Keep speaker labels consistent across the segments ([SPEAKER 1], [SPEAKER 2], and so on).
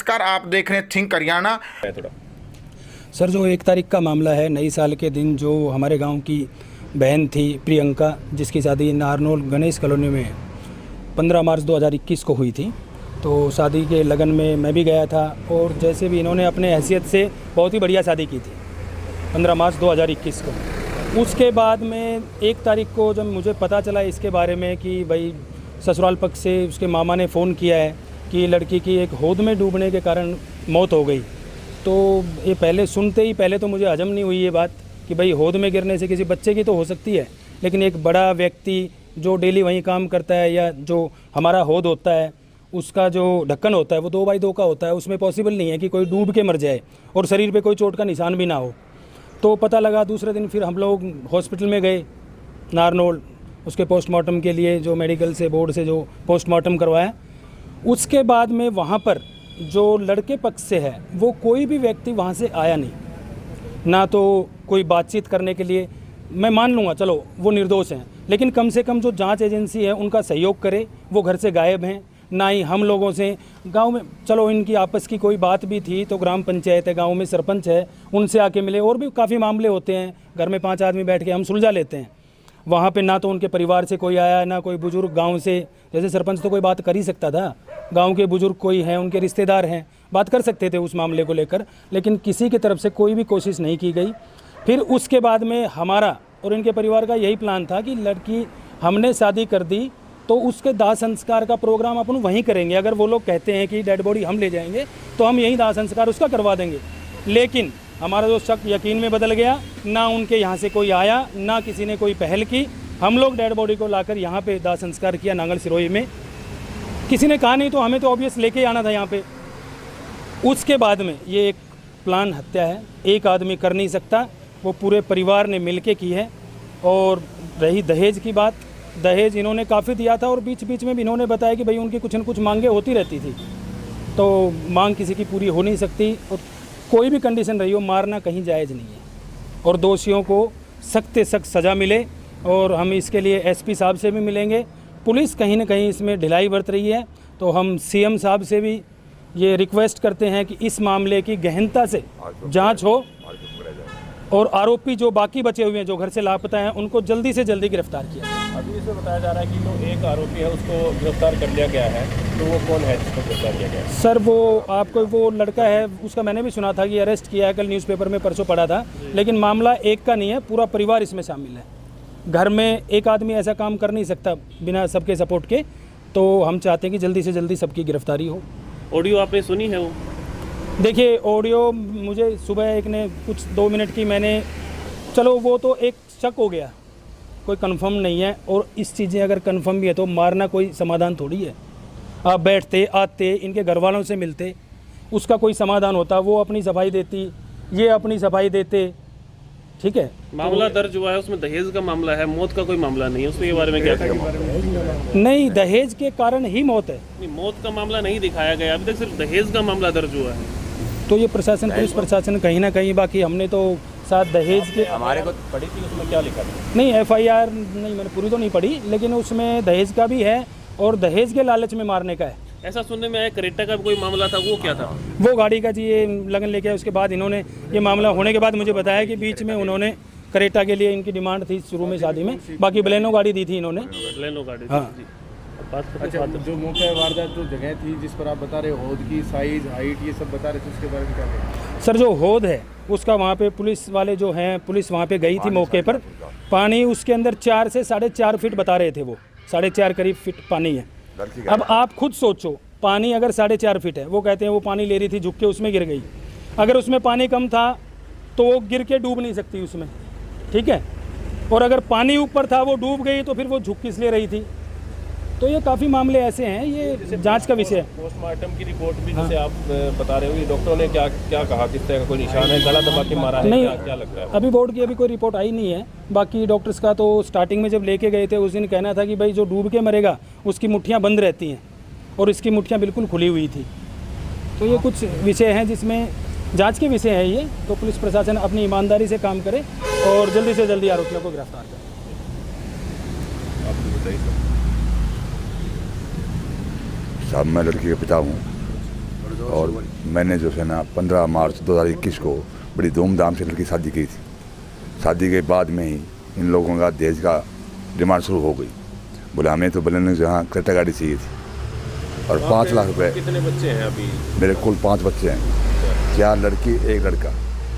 [SPEAKER 1] नमस्कार, आप देख रहे हैं थिंक हरियाणा।
[SPEAKER 2] सर, जो 1 तारीख का मामला है, नई साल के दिन जो हमारे गांव की बहन थी प्रियंका, जिसकी शादी नारनौल गणेश कॉलोनी में 15 मार्च 2021 को हुई थी। तो शादी के लगन में मैं भी गया था और जैसे भी इन्होंने अपने हैसियत से बहुत ही बढ़िया शादी की थी 15 मार्च 2021 को। उसके बाद में 1 तारीख को जब मुझे पता चला इसके बारे में कि भाई ससुराल पक्ष से उसके मामा ने फ़ोन किया है कि लड़की की एक हौद में डूबने के कारण मौत हो गई, तो ये पहले सुनते ही पहले तो मुझे हजम नहीं हुई ये बात कि भाई हौद में गिरने से किसी बच्चे की तो हो सकती है, लेकिन एक बड़ा व्यक्ति जो डेली वहीं काम करता है या जो हमारा हौद होता है उसका जो ढक्कन होता है वो 2x2 का होता है, उसमें पॉसिबल नहीं है कि कोई डूब के मर जाए और शरीर पे कोई चोट का निशान भी ना हो। तो पता लगा दूसरे दिन फिर हम लोग हॉस्पिटल में गए नारनौल, उसके पोस्टमार्टम के लिए जो मेडिकल से बोर्ड से जो पोस्टमार्टम करवाया। उसके बाद में वहाँ पर जो लड़के पक्ष से है वो कोई भी व्यक्ति वहाँ से आया नहीं, ना तो कोई बातचीत करने के लिए। मैं मान लूँगा चलो वो निर्दोष हैं, लेकिन कम से कम जो जांच एजेंसी है उनका सहयोग करे। वो घर से गायब हैं, ना ही हम लोगों से गांव में चलो इनकी आपस की कोई बात भी थी तो ग्राम पंचायत है, गांव में सरपंच है, उनसे आके मिले। और भी काफ़ी मामले होते हैं, घर में 5 आदमी बैठ के हम सुलझा लेते हैं। वहाँ पे ना तो उनके परिवार से कोई आया, ना कोई बुजुर्ग गांव से, जैसे सरपंच तो कोई बात कर ही सकता था, गांव के बुजुर्ग कोई हैं, उनके रिश्तेदार हैं, बात कर सकते थे उस मामले को लेकर, लेकिन किसी की तरफ से कोई भी कोशिश नहीं की गई। फिर उसके बाद में हमारा और इनके परिवार का यही प्लान था कि लड़की हमने शादी कर दी तो उसके दाह संस्कार का प्रोग्राम अपन वहीं करेंगे। अगर वो लोग कहते हैं कि डेड बॉडी हम ले जाएंगे तो हम यहीं दाह संस्कार उसका करवा देंगे। लेकिन हमारा जो शक यकीन में बदल गया, ना उनके यहाँ से कोई आया, ना किसी ने कोई पहल की। हम लोग डेड बॉडी को लाकर यहाँ पे दाह संस्कार किया नांगल सिरोही में। किसी ने कहा नहीं तो हमें तो ऑब्वियस लेके आना था यहाँ पे। उसके बाद में ये एक प्लान हत्या है, एक आदमी कर नहीं सकता, वो पूरे परिवार ने मिलके की है। और रही दहेज की बात, दहेज इन्होंने काफ़ी दिया था और बीच बीच में भी इन्होंने बताया कि भाई उनकी कुछ न कुछ मांगे होती रहती थी, तो मांग किसी की पूरी हो नहीं सकती। और कोई भी कंडीशन रही हो, मारना कहीं जायज़ नहीं है और दोषियों को सख्त से सख्त सज़ा मिले। और हम इसके लिए एसपी साहब से भी मिलेंगे। पुलिस कहीं ना कहीं इसमें ढिलाई बरत रही है, तो हम सीएम साहब से भी ये रिक्वेस्ट करते हैं कि इस मामले की गहनता से जांच हो और आरोपी जो बाकी बचे हुए हैं जो घर से लापता हैं उनको जल्दी से जल्दी गिरफ्तार किया जाए।
[SPEAKER 3] अभी इसमें बताया जा रहा है कि जो एक आरोपी है उसको गिरफ्तार कर लिया गया है, तो वो कौन है जिसको गिरफ्तार किया गया है?
[SPEAKER 2] सर, वो आपको वो लड़का है, उसका मैंने भी सुना था कि अरेस्ट किया है, कल न्यूज़पेपर में परसों पढ़ा था। लेकिन मामला एक का नहीं है, पूरा परिवार इसमें शामिल है। घर में एक आदमी ऐसा काम कर नहीं सकता बिना सबके सपोर्ट के, तो हम चाहते हैं कि जल्दी से जल्दी सबकी गिरफ्तारी हो।
[SPEAKER 3] ऑडियो आपने सुनी है? वो
[SPEAKER 2] देखिए, ऑडियो मुझे सुबह एक ने कुछ 2 मिनट की मैंने, चलो वो तो एक शक हो गया, कोई कंफर्म नहीं है। और इस चीज़ें अगर कंफर्म भी है तो मारना कोई समाधान थोड़ी है। आप बैठते आते इनके घर वालों से मिलते, उसका कोई समाधान होता, वो अपनी सफाई देती, ये अपनी सफाई देते, ठीक है।
[SPEAKER 3] मामला दर्ज हुआ है, उसमें दहेज का मामला है, मौत का कोई मामला नहीं है, उसके बारे में क्या कहेंगे?
[SPEAKER 2] नहीं, दहेज के कारण ही मौत है।
[SPEAKER 3] नहीं, मौत का मामला नहीं दिखाया गया अभी तक, सिर्फ दहेज का मामला दर्ज हुआ है।
[SPEAKER 2] तो ये प्रशासन, पुलिस प्रशासन कहीं ना कहीं, बाकी हमने तो साथ दहेज के
[SPEAKER 3] हमारे को पढ़ी थी, उसमें क्या लिखा था?
[SPEAKER 2] नहीं, FIR नहीं, मैंने पूरी तो नहीं पढ़ी, लेकिन उसमें दहेज का भी है और दहेज के लालच में मारने का है।
[SPEAKER 3] ऐसा सुनने में आया क्रेटा का भी कोई मामला था, वो क्या था?
[SPEAKER 2] वो गाड़ी का जी ये लगन लेके आए, उसके बाद इन्होंने ये मामला होने के बाद मुझे बताया कि बीच में उन्होंने क्रेटा के लिए इनकी डिमांड थी शुरू में शादी में, बाकी बलेनो गाड़ी दी थी इन्होंने।
[SPEAKER 3] बलेनो गाड़ी,
[SPEAKER 2] हाँ।
[SPEAKER 4] अच्छा, जो मौके वारदात जो जगह थी जिस पर आप बता रहे हो, हौद की साइज, हाइट, ये सब बता रहे थे, उसके बारे में क्या कहें?
[SPEAKER 2] सर, जो हौद है उसका वहाँ पे पुलिस वाले जो हैं, पुलिस वहाँ पे गई थी मौके पर। पानी उसके अंदर 4 से 4.5 फीट बता रहे थे, वो 4.5 करीब फीट पानी है। अब आप खुद सोचो, पानी अगर 4.5 फीट है, वो कहते हैं वो पानी ले रही थी झुक के, उसमें गिर गई। अगर उसमें पानी कम था तो वो गिर के डूब नहीं सकती उसमें, ठीक है। और अगर पानी ऊपर था, वो डूब गई, तो फिर वो झुक किस लिए रही थी? तो ये काफ़ी मामले ऐसे हैं, ये जांच का विषय है।
[SPEAKER 3] पोस्टमार्टम की रिपोर्ट भी जैसे आप बता रहे हो, ये डॉक्टरों ने क्या क्या कहा, किस तरह का कोई निशान है, गला दबा के मारा है,
[SPEAKER 2] नहीं,
[SPEAKER 3] क्या लगता है?
[SPEAKER 2] अभी बोर्ड की अभी कोई रिपोर्ट आई नहीं है। बाकी डॉक्टर्स का तो स्टार्टिंग में जब लेके गए थे उस दिन कहना था कि भाई जो डूब के मरेगा उसकी मुट्ठियाँ बंद रहती हैं और इसकी मुट्ठियाँ बिल्कुल खुली हुई थी। तो ये कुछ विषय हैं जिसमें जांच के विषय है ये। तो पुलिस प्रशासन अपनी ईमानदारी से काम करे और जल्दी से जल्दी आरोपियों को गिरफ्तार करे।
[SPEAKER 3] आपको बताइए।
[SPEAKER 5] साहब, मैं लड़की का पिता हूँ। और मैंने जो है ना 15 मार्च 2021 को बड़ी धूमधाम से लड़की शादी की थी। शादी के बाद में ही इन लोगों का दहेज का डिमांड शुरू हो गई। बोले हमें तो बलेनो जहाँ क्रेटा गाड़ी चाहिए थी और 5 लाख रुपए।
[SPEAKER 3] कितने बच्चे हैं अभी?
[SPEAKER 5] मेरे कुल 5 बच्चे हैं, 4 लड़की 1 लड़का।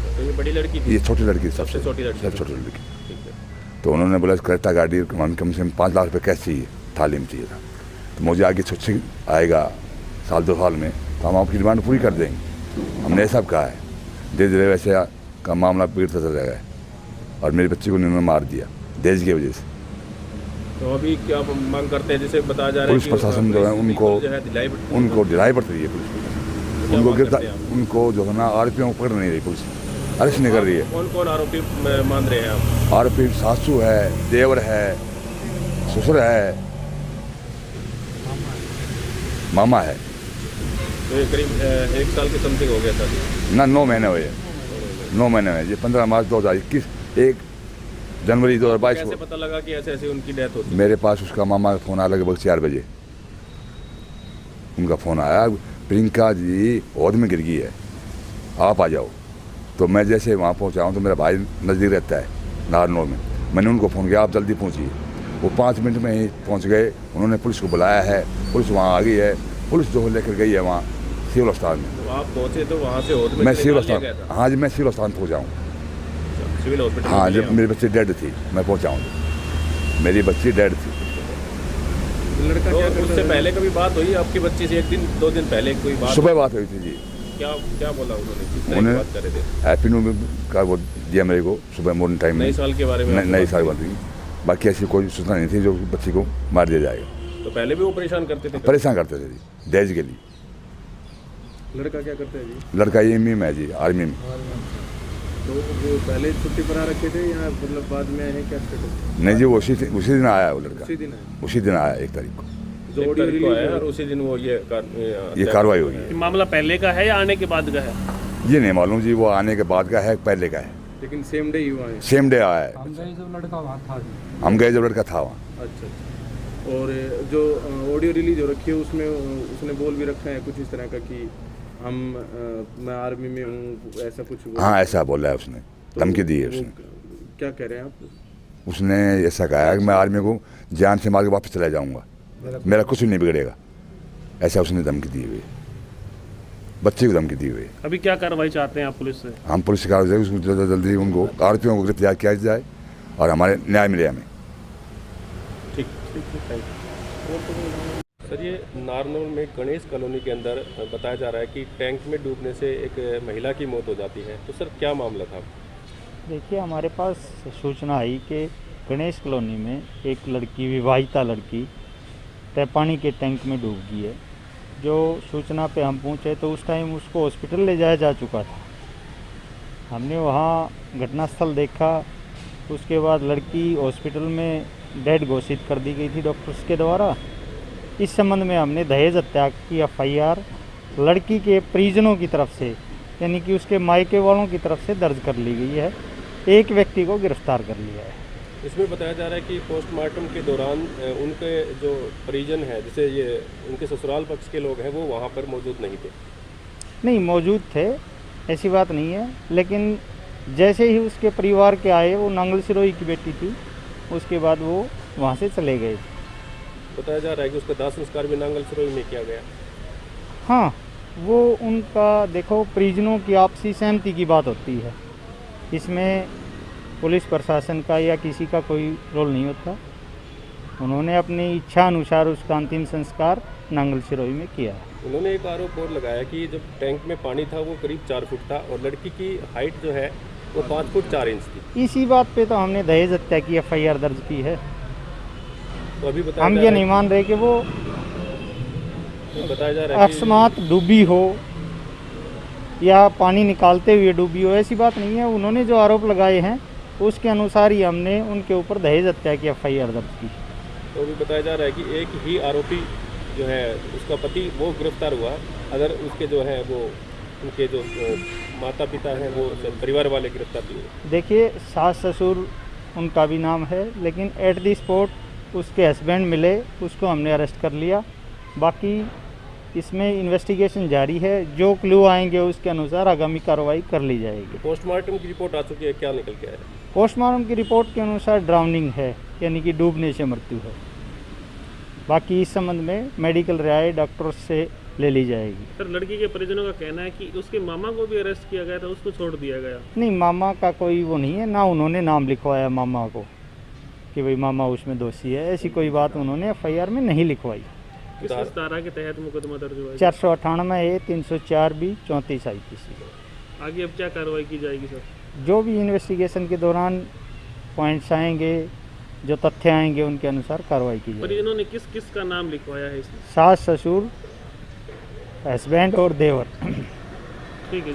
[SPEAKER 3] तो ये बड़ी लड़की थी?
[SPEAKER 5] ये छोटी लड़की,
[SPEAKER 3] सबसे छोटी लड़की।
[SPEAKER 5] सबसे छोटी लड़की।
[SPEAKER 3] ठीक है।
[SPEAKER 5] तो उन्होंने बोला क्रेटा गाड़ी कम से कम 5 लाख रुपये कैश चाहिए, थाली में चाहिए था। तो मुझे आगे छुट्टी आएगा 1-2 साल में तो हम आपकी डिमांड पूरी कर देंगे। हमने सब कहा है, धीरे धीरे वैसे का मामला बिगड़ता चला गया और मेरे बच्चे को इन्होंने मार दिया दहेज की वजह से।
[SPEAKER 3] तो अभी क्या मांग करते हैं? जैसे बताया जा रहा है
[SPEAKER 5] पुलिस प्रशासन जो है उनको दिलाई पड़ रही है पुलिस, उनको गिरफ्तार, उनको जो है ना आरोपियों को पकड़ नहीं रही पुलिस, अरेस्ट नहीं कर रही है।
[SPEAKER 3] कौन कौन आरोपी मान रहे हैं आप?
[SPEAKER 5] आरोपी सासू है, देवर है, ससुर है, मामा है।
[SPEAKER 3] तो ये करीब 1 साल के समथिंग हो गया था
[SPEAKER 5] ना 9 महीने हुए, 9 महीने हुए। ये 15 मार्च 2021, 1 जनवरी 2022
[SPEAKER 3] कैसे
[SPEAKER 5] को
[SPEAKER 3] पता लगा कि ऐसे ऐसे उनकी डेथ होती?
[SPEAKER 5] मेरे पास उसका मामा का फ़ोन आया लगभग 4 बजे। उनका फ़ोन आया, प्रियंका जी औद में गिर गई है, आप आ जाओ। तो मैं जैसे वहाँ पहुँचा हूँ तो मेरा भाई नज़दीक रहता है नारनौल में, मैंने उनको फ़ोन किया आप जल्दी पहुँचिए। वो 5 मिनट में ही पहुँच गए। उन्होंने पुलिस को बुलाया है, पुलिस वहाँ आ गई है। पुलिस जो लेकर गई है वहाँ सिविल अस्पताल में।
[SPEAKER 3] तो आप पहुँचे तो वहाँ से औद में
[SPEAKER 5] मैं सिविल
[SPEAKER 3] निकाल लिया
[SPEAKER 5] अस्पताल,
[SPEAKER 3] गया था?
[SPEAKER 5] हाँ जी, मैं सिविल अस्पताल पहुँचा हूँ।
[SPEAKER 3] Civil hospital?
[SPEAKER 5] हाँ, जब मेरे बच्चे डेड थी मैं पहुँचा हूँ, मेरी बच्ची डेड थी।
[SPEAKER 4] लड़का
[SPEAKER 3] तो
[SPEAKER 4] क्या
[SPEAKER 3] उससे पहले कभी बात हुई आपकी बच्ची से? 1-2 दिन पहले कोई बात?
[SPEAKER 5] सुबह बात हुई थी जी।
[SPEAKER 3] क्या क्या बोला उन्होंने? किस तरह की
[SPEAKER 5] उन्हें
[SPEAKER 3] बात कर रहे थे?
[SPEAKER 5] हैप्पी न्यू ईयर का वो दिया मेरे को सुबह मॉर्निंग टाइम में,
[SPEAKER 3] नए साल के बारे में आपको
[SPEAKER 5] नई
[SPEAKER 3] बात
[SPEAKER 5] साल
[SPEAKER 3] की?
[SPEAKER 5] बात हुई। बाकी ऐसी कोई सूचना नहीं थी जो बच्ची को मार दिया जाएगा।
[SPEAKER 3] तो पहले भी वो परेशान करते थे?
[SPEAKER 5] परेशान करते थे जी दहेज के लिए।
[SPEAKER 4] लड़का क्या करता है जी?
[SPEAKER 5] लड़का ये में है जी, आर्मी में।
[SPEAKER 4] तो वो पहले छुट्टी पर आ रखे थे या मतलब बाद में आए हैं, क्या स्टेटस?
[SPEAKER 5] नहीं जी, वो उसी दिन आया वो लड़का,
[SPEAKER 4] उसी दिन आए
[SPEAKER 5] उसी दिन आया 1 तारीख को।
[SPEAKER 4] जो
[SPEAKER 3] 1
[SPEAKER 4] ऑडियो
[SPEAKER 3] तारीख को
[SPEAKER 4] रिलीज
[SPEAKER 3] आया
[SPEAKER 4] हुआ
[SPEAKER 3] और उसी दिन वो ये
[SPEAKER 5] कार्रवाई हुई है।
[SPEAKER 6] मामला पहले का है या आने के बाद का है?
[SPEAKER 5] ये नहीं मालूम जी, वो आने के बाद का है पहले का है।
[SPEAKER 4] लेकिन सेम डे ही हुआ है।
[SPEAKER 5] सेम डे आया है।
[SPEAKER 2] हम गए जब लड़का वहाँ था।
[SPEAKER 5] हम गए जब लड़का था वहाँ।
[SPEAKER 4] अच्छा अच्छा। और जो ऑडियो रिलीज हो रखी है उसमें उसने बोल भी रखा है कुछ इस तरह का कि मैं आर्मी में हूँ, ऐसा कुछ?
[SPEAKER 5] हाँ, ऐसा बोला है उसने, धमकी दी है
[SPEAKER 4] वो
[SPEAKER 5] उसने।
[SPEAKER 4] क्या कह रहे हैं आप?
[SPEAKER 5] उसने ऐसा कहा है कि मैं आर्मी को जान से मार के वापस चला जाऊंगा, मेरा कुछ नहीं बिगड़ेगा, ऐसा उसने धमकी दी हुई है, बच्चे को धमकी दी हुई है।
[SPEAKER 6] अभी क्या कार्रवाई चाहते हैं आप पुलिस से?
[SPEAKER 5] हम पुलिस से कार्रवाई उसको जल्दी जल्दी उनको आरोपियों को गिरफ्तार किया जाए और हमारे न्याय मिले हमें।
[SPEAKER 3] ठीक ठीक थैंक यू। सर, ये नारनौल में गणेश कॉलोनी के अंदर बताया जा रहा है कि टैंक में डूबने से एक महिला की मौत हो जाती है, तो सर क्या मामला था?
[SPEAKER 7] देखिए, हमारे पास सूचना आई कि गणेश कॉलोनी में एक लड़की, विवाहिता लड़की पानी के टैंक में डूब गई है। जो सूचना पे हम पहुंचे तो उस टाइम उसको हॉस्पिटल ले जाया जा चुका था। हमने वहाँ घटनास्थल देखा, उसके बाद लड़की हॉस्पिटल में डेड घोषित कर दी गई थी डॉक्टर्स के द्वारा। इस संबंध में हमने दहेज हत्या की FIR लड़की के परिजनों की तरफ से, यानी कि उसके मायके वालों की तरफ से दर्ज कर ली गई है। एक व्यक्ति को गिरफ्तार कर लिया है।
[SPEAKER 3] इसमें बताया जा रहा है कि पोस्टमार्टम के दौरान उनके जो परिजन हैं, जैसे ये उनके ससुराल पक्ष के लोग हैं, वो वहाँ पर मौजूद नहीं थे।
[SPEAKER 7] नहीं, मौजूद थे, ऐसी बात नहीं है, लेकिन जैसे ही उसके परिवार के आए, वो नांगल सिरोही की बेटी थी, उसके बाद वो वहाँ से चले गए।
[SPEAKER 3] बताया जा रहा है कि उसका दाह संस्कार भी नांगल सिरोही में किया गया।
[SPEAKER 7] हाँ, वो उनका देखो, परिजनों की आपसी सहमति की बात होती है, इसमें पुलिस प्रशासन का या किसी का कोई रोल नहीं होता। उन्होंने अपनी इच्छा अनुसार उसका अंतिम संस्कार नांगल सिरोही में किया है।
[SPEAKER 3] उन्होंने एक आरोप और लगाया कि जब टैंक में पानी था वो करीब 4 फुट था और लड़की की हाइट जो है वो 5 फुट 4 इंच थी।
[SPEAKER 7] इसी बात पे तो हमने दहेज हत्या की FIR दर्ज की है।
[SPEAKER 3] तो अभी बताया
[SPEAKER 7] हम
[SPEAKER 3] जा
[SPEAKER 7] ये
[SPEAKER 3] रहा
[SPEAKER 7] नहीं मान रहे कि वो
[SPEAKER 3] बताया जा रहा है कि
[SPEAKER 7] अकस्मात डूबी हो या पानी निकालते हुए डूबी हो, ऐसी बात नहीं है। उन्होंने जो आरोप लगाए हैं उसके अनुसार ही हमने उनके ऊपर दहेज हत्या की FIR दर्ज की।
[SPEAKER 3] तो अभी बताया जा रहा है कि एक ही आरोपी जो है उसका पति वो गिरफ्तार हुआ, अगर उसके जो है वो उनके जो माता पिता हैं वो परिवार वाले गिरफ्तार नहीं हुए।
[SPEAKER 7] देखिए, सास ससुर उनका भी नाम है, लेकिन एट द स्पॉट उसके हस्बैंड मिले, उसको हमने अरेस्ट कर लिया। बाकी इसमें इन्वेस्टिगेशन जारी है। जो क्लू आएंगे उसके अनुसार आगामी कार्रवाई कर ली जाएगी।
[SPEAKER 3] पोस्टमार्टम की रिपोर्ट आ चुकी है, क्या निकल के आया है?
[SPEAKER 7] पोस्टमार्टम की रिपोर्ट के अनुसार ड्राउनिंग है, यानी कि डूबने से मृत्यु है। बाकी इस संबंध में मेडिकल राय डॉक्टर से ले ली जाएगी।
[SPEAKER 6] सर लड़की के परिजनों का कहना है कि उसके मामा को भी अरेस्ट किया गया था, उसको छोड़ दिया गया।
[SPEAKER 7] नहीं, मामा का कोई वो नहीं है, ना उन्होंने नाम लिखवाया मामा को कि भाई मामा उसमें दोषी है। ऐसी कोई बात उन्होंने एफआईआर में नहीं लिखवाई।
[SPEAKER 6] किस धारा के तहत मुकदमा दर्ज हुआ है?
[SPEAKER 7] 498A 304B 34 IPC।
[SPEAKER 6] आगे अब क्या कार्रवाई की जाएगी सर?
[SPEAKER 7] जो भी इन्वेस्टिगेशन के दौरान पॉइंट्स आएंगे, जो तथ्य आएंगे, उनके अनुसार कार्रवाई की जाएगी।
[SPEAKER 6] परिजनों ने किस किस का नाम लिखवाया है इसमें?
[SPEAKER 7] सास, ससुर, हस्बैंड और देवर।
[SPEAKER 6] ठीक है जी।